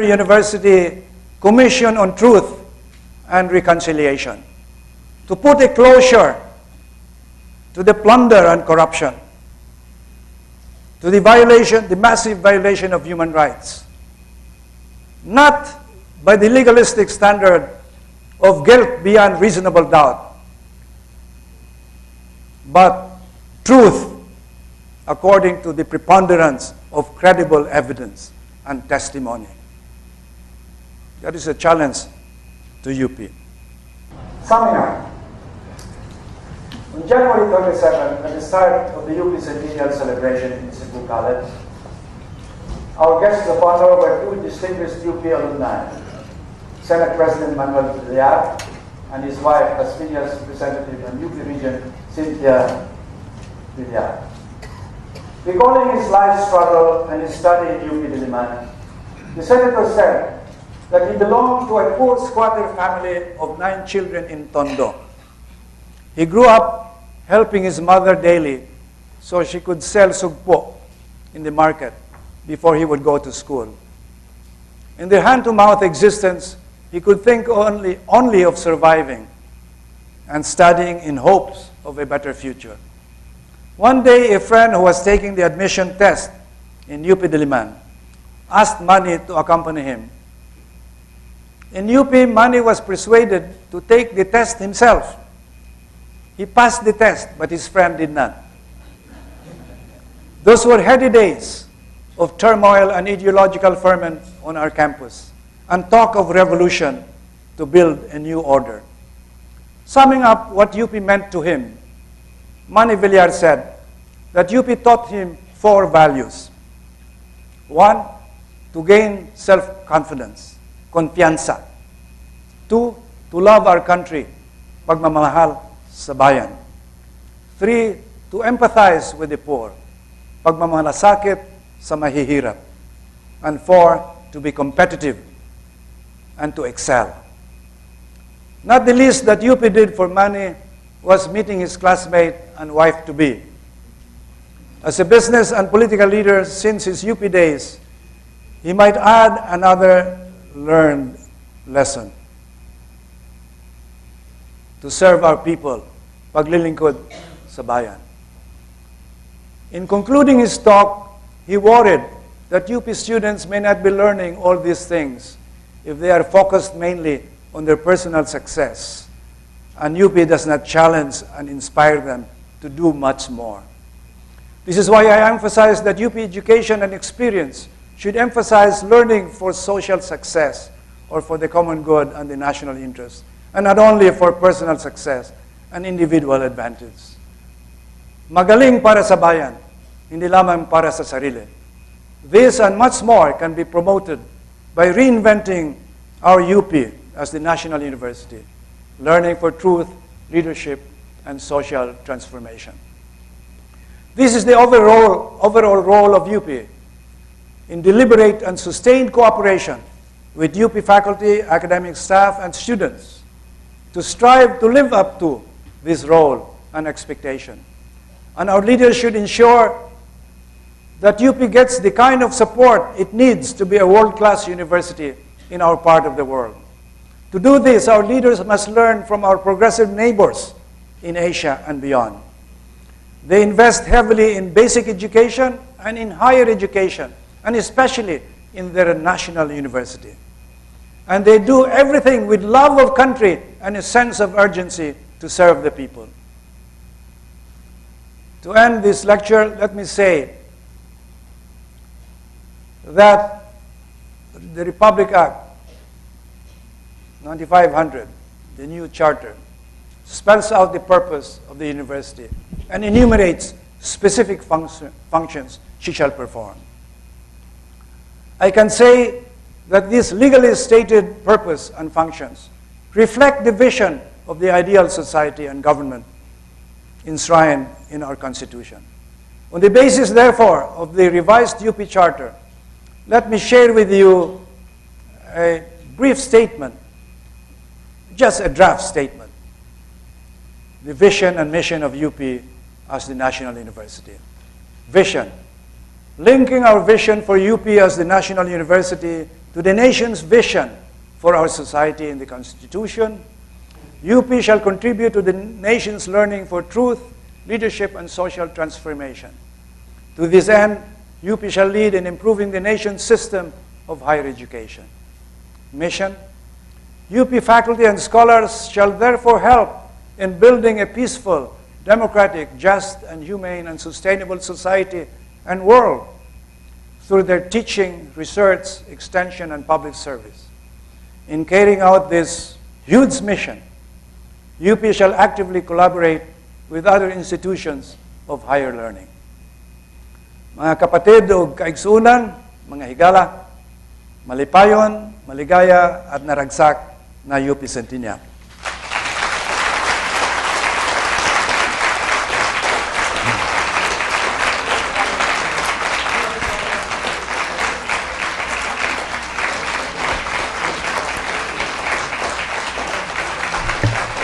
University Commission on Truth and Reconciliation to put a closure to the plunder and corruption, to the massive violation of human rights, not by the legalistic standard of guilt beyond reasonable doubt, but truth according to the preponderance of credible evidence and testimony. That is a challenge to UP. Summing up, on January 27, at the start of the UP Centennial celebration in Cebu College, our guests of honor were two distinguished UP alumni, Senate President Manuel Villar and his wife, as Pilias representative on UP region, Cynthia Villar. Recalling his life struggle and his study in UP Diliman, the senator said that he belonged to a poor squatter family of 9 children in Tondo. He grew up helping his mother daily so she could sell sugpo in the market before he would go to school. In the hand-to-mouth existence, he could think only of surviving and studying in hopes of a better future. One day, a friend who was taking the admission test in UP Diliman asked Manny to accompany him. In UP, Manny was persuaded to take the test himself. He passed the test, but his friend did not. Those were heady days of turmoil and ideological ferment on our campus, and talk of revolution to build a new order. Summing up what UP meant to him, Manny Villar said that UP taught him 4 values. 1, to gain self-confidence, confianza. 2, to love our country, pagmamahal sa bayan. 3, to empathize with the poor, pagmamalasakit sa mahihirap. And 4, to be competitive and to excel. Not the least that UP did for Manny was meeting his classmate and wife-to-be. As a business and political leader since his UP days, he might add another learned lesson: to serve our people, paglilingkod sa bayan. In concluding his talk, he worried that UP students may not be learning all these things if they are focused mainly on their personal success, and UP does not challenge and inspire them to do much more. This is why I emphasize that UP education and experience should emphasize learning for social success or for the common good and the national interest, and not only for personal success and individual advantage. Magaling para sa bayan, hindi lamang para sa sarili. This and much more can be promoted by reinventing our UP as the national university, learning for truth, leadership, and social transformation. This is the overall role of UP in deliberate and sustained cooperation with UP faculty, academic staff, and students to strive to live up to this role and expectation. And our leaders should ensure that UP gets the kind of support it needs to be a world-class university in our part of the world. To do this, our leaders must learn from our progressive neighbors in Asia and beyond. They invest heavily in basic education and in higher education, and especially in their national university. And they do everything with love of country and a sense of urgency to serve the people. To end this lecture, let me say that the Republic Act 9500, the new charter, spells out the purpose of the university and enumerates specific functions she shall perform. I can say that these legally stated purpose and functions reflect the vision of the ideal society and government enshrined in our Constitution. On the basis, therefore, of the revised UP Charter, let me share with you a brief statement, just a draft statement, the vision and mission of UP as the national university. Vision. Linking our vision for UP as the national university to the nation's vision for our society in the Constitution, UP shall contribute to the nation's learning for truth, leadership, and social transformation. To this end, UP shall lead in improving the nation's system of higher education. Mission: UP faculty and scholars shall therefore help in building a peaceful, democratic, just, and humane and sustainable society and world through their teaching, research, extension, and public service. In carrying out this huge mission, UP shall actively collaborate with other institutions of higher learning. Mga kapatid o kaigsunan, mga higala, malipayon, maligaya, at naragsak na UP Centennial.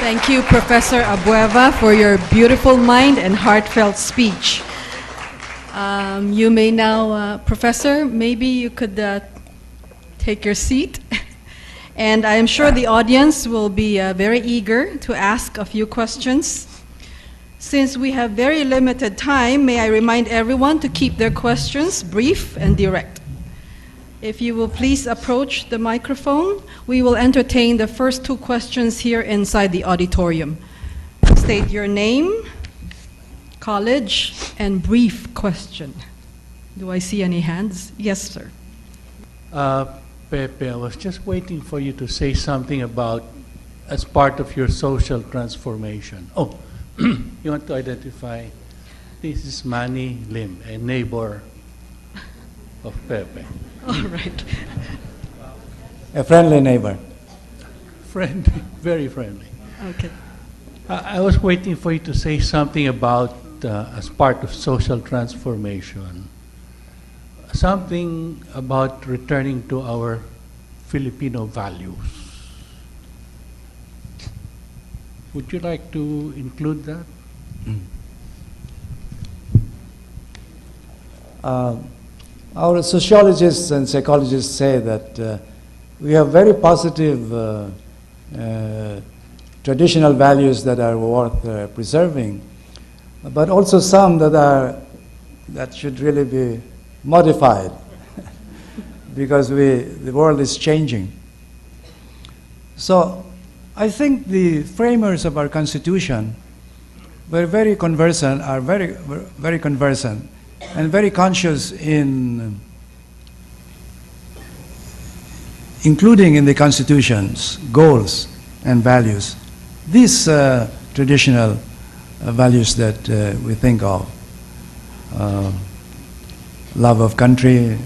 Thank you, Professor Abueva, for your beautiful mind and heartfelt speech. You may now, Professor, maybe you could take your seat. And I am sure the audience will be very eager to ask a few questions. Since we have very limited time, may I remind everyone to keep their questions brief and direct. If you will please approach the microphone, we will entertain the first two questions here inside the auditorium. State your name, college, and brief question. Do I see any hands? Yes, sir. Pepe, I was just waiting for you to say something about as part of your social transformation. Oh, you want to identify? This is Manny Lim, a neighbor of Pepe. All right. A friendly neighbor. Friendly, very friendly. Okay. I was waiting for you to say something about, as part of social transformation, something about returning to our Filipino values. Would you like to include that? Our sociologists and psychologists say that we have very positive traditional values that are worth preserving, but also some that should really be modified because the world is changing. So I think the framers of our Constitution were very conversant, are very conversant and very conscious in including in the Constitution's goals and values these traditional values that we think of. Love of country,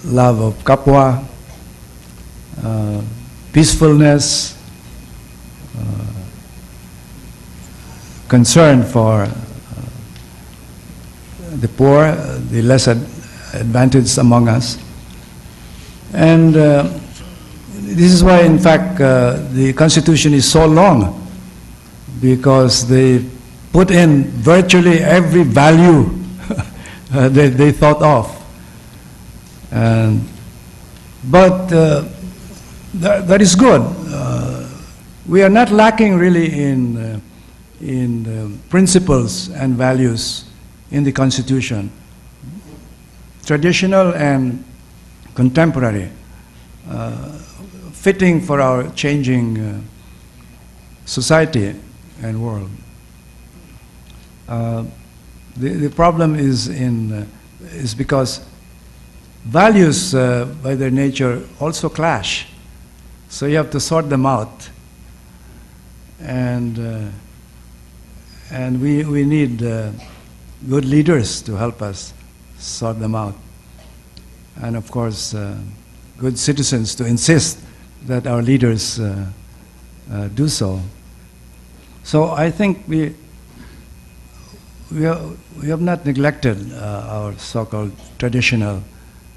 love of kapwa, peacefulness, concern for the poor, the less advantaged among us. And this is why, in fact, the Constitution is so long, because they put in virtually every value they thought of. But that is good. We are not lacking really in principles and values in the Constitution, traditional and contemporary, fitting for our changing society and world. The problem is because values by their nature also clash, so you have to sort them out, and we need good leaders to help us sort them out, and of course good citizens to insist that our leaders do so. So I think we have not neglected our so-called traditional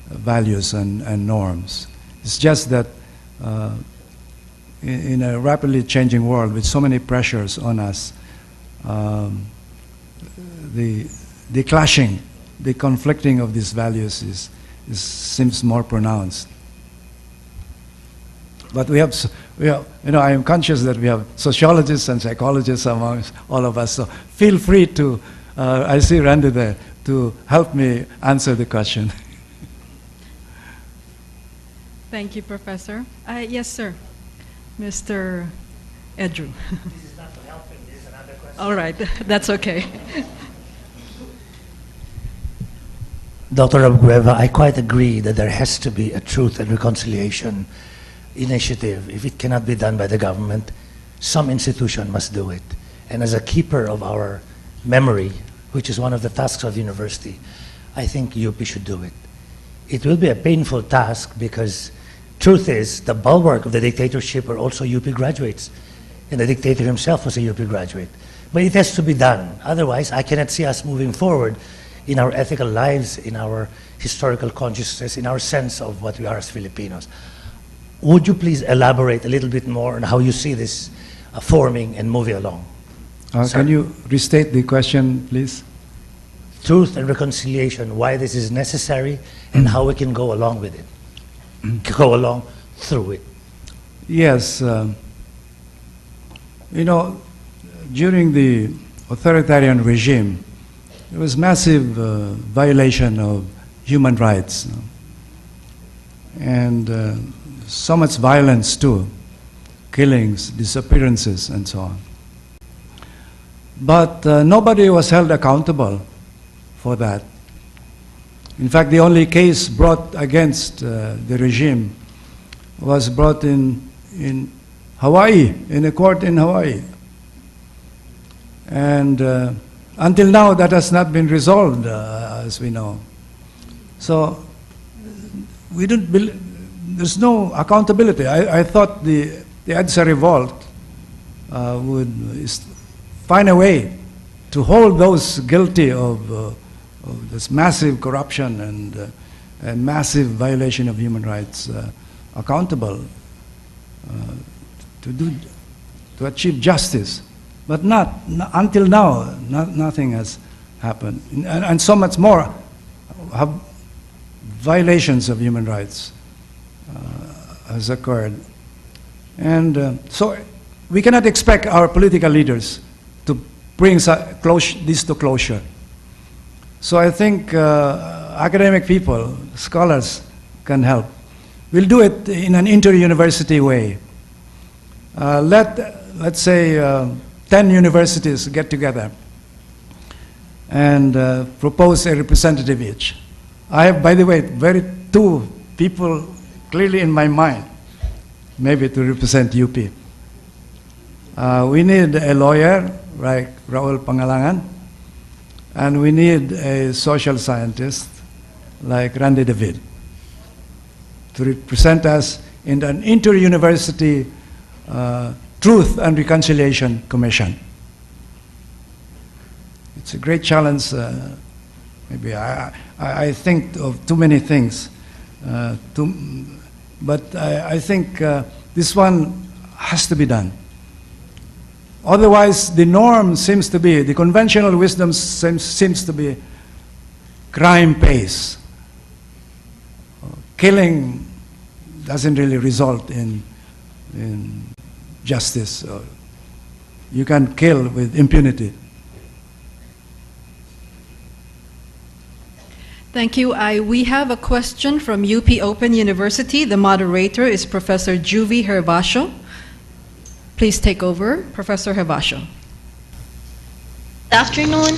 values and norms. It's just that in a rapidly changing world with so many pressures on us, the clashing, the conflicting of these values seems more pronounced. But we have, I am conscious that we have sociologists and psychologists among all of us, so feel free to, I see Randy there, to help me answer the question. Thank you, Professor. Yes, sir. Mr. Edru. This is not to help him, this is another question. All right, that's okay. Dr. Abueva, I quite agree that there has to be a truth and reconciliation initiative. If it cannot be done by the government, some institution must do it. And as a keeper of our memory, which is one of the tasks of the university, I think UP should do it. It will be a painful task because truth is the bulwark of the dictatorship are also UP graduates. And the dictator himself was a UP graduate. But it has to be done. Otherwise, I cannot see us moving forward in our ethical lives, in our historical consciousness, in our sense of what we are as Filipinos. Would you please elaborate a little bit more on how you see this forming and moving along? Can you restate the question, please? Truth and reconciliation, why this is necessary, and how we can go along with it, go along through it. Yes. During the authoritarian regime, there was massive violation of human rights. And so much violence too, killings, disappearances, and so on. But nobody was held accountable for that. In fact, the only case brought against the regime was brought in Hawaii, in a court in Hawaii. And until now, that has not been resolved, as we know. So we don't believe. There's no accountability. I thought the EDSA revolt would find a way to hold those guilty of this massive corruption and massive violation of human rights accountable to achieve justice. But until now, nothing has happened. And so much more have violations of human rights has occurred. And so we cannot expect our political leaders to bring this to closure. So I think academic people, scholars can help. We'll do it in an inter-university way. Let's say 10 universities get together and propose a representative each. I have, by the way, two people clearly in my mind, maybe to represent UP. We need a lawyer, like Raul Pangalangan, and we need a social scientist, like Randy David, to represent us in an inter-university Truth and Reconciliation Commission. It's a great challenge. Maybe I think of too many things, but I think this one has to be done. Otherwise, the norm seems to be, the conventional wisdom seems to be crime pays. Killing doesn't really result in justice. You can kill with impunity. Thank you. We have a question from UP Open University. The moderator is Professor Juvie Hervasio. Please take over, Professor Hervasio. Good afternoon.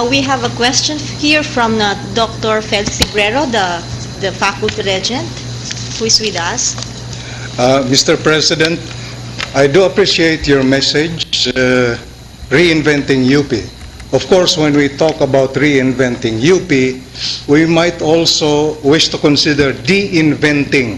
We have a question here from Dr. Felix Tigrero, the faculty regent, who is with us. Mr. President, I do appreciate your message, reinventing UP. Of course, when we talk about reinventing UP, we might also wish to consider de-inventing